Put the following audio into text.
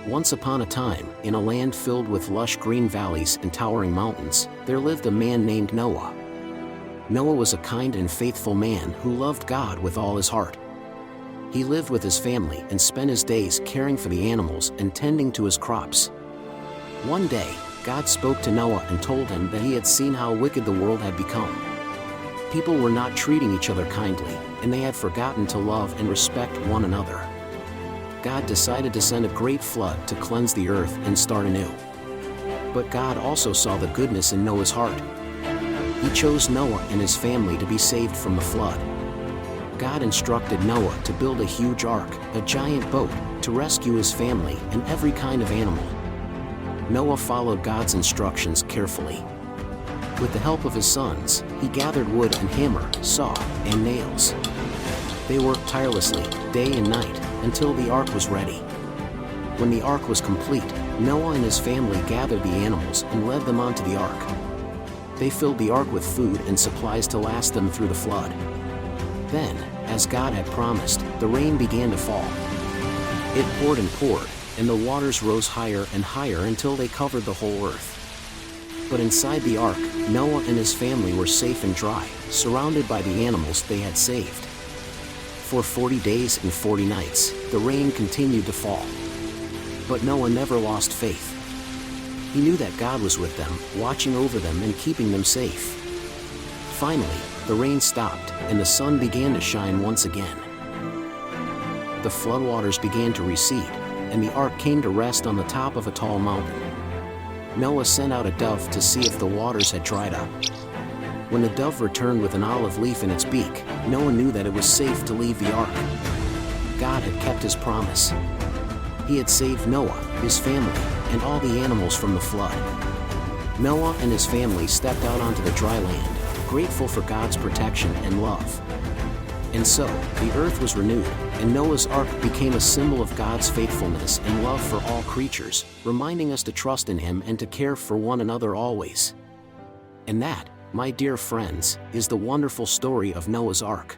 Once upon a time, in a land filled with lush green valleys and towering mountains, there lived a man named Noah. Noah was a kind and faithful man who loved God with all his heart. He lived with his family and spent his days caring for the animals and tending to his crops. One day, God spoke to Noah and told him that he had seen how wicked the world had become. People were not treating each other kindly, and they had forgotten to love and respect one another. God decided to send a great flood to cleanse the earth and start anew. But God also saw the goodness in Noah's heart. He chose Noah and his family to be saved from the flood. God instructed Noah to build a huge ark, a giant boat, to rescue his family and every kind of animal. Noah followed God's instructions carefully. With the help of his sons, he gathered wood and hammer, saw, and nails. They worked tirelessly, day and night, until the ark was ready. When the ark was complete, Noah and his family gathered the animals and led them onto the ark. They filled the ark with food and supplies to last them through the flood. Then, as God had promised, the rain began to fall. It poured and poured, and the waters rose higher and higher until they covered the whole earth. But inside the ark, Noah and his family were safe and dry, surrounded by the animals they had saved. For 40 days and 40 nights, the rain continued to fall. But Noah never lost faith. He knew that God was with them, watching over them and keeping them safe. Finally, the rain stopped, and the sun began to shine once again. The floodwaters began to recede, and the ark came to rest on the top of a tall mountain. Noah sent out a dove to see if the waters had dried up. When the dove returned with an olive leaf in its beak, Noah knew that it was safe to leave the ark. God had kept his promise. He had saved Noah, his family, and all the animals from the flood. Noah and his family stepped out onto the dry land, grateful for God's protection and love. And so, the earth was renewed, and Noah's ark became a symbol of God's faithfulness and love for all creatures, reminding us to trust in Him and to care for one another always. And that, my dear friends, is the wonderful story of Noah's Ark.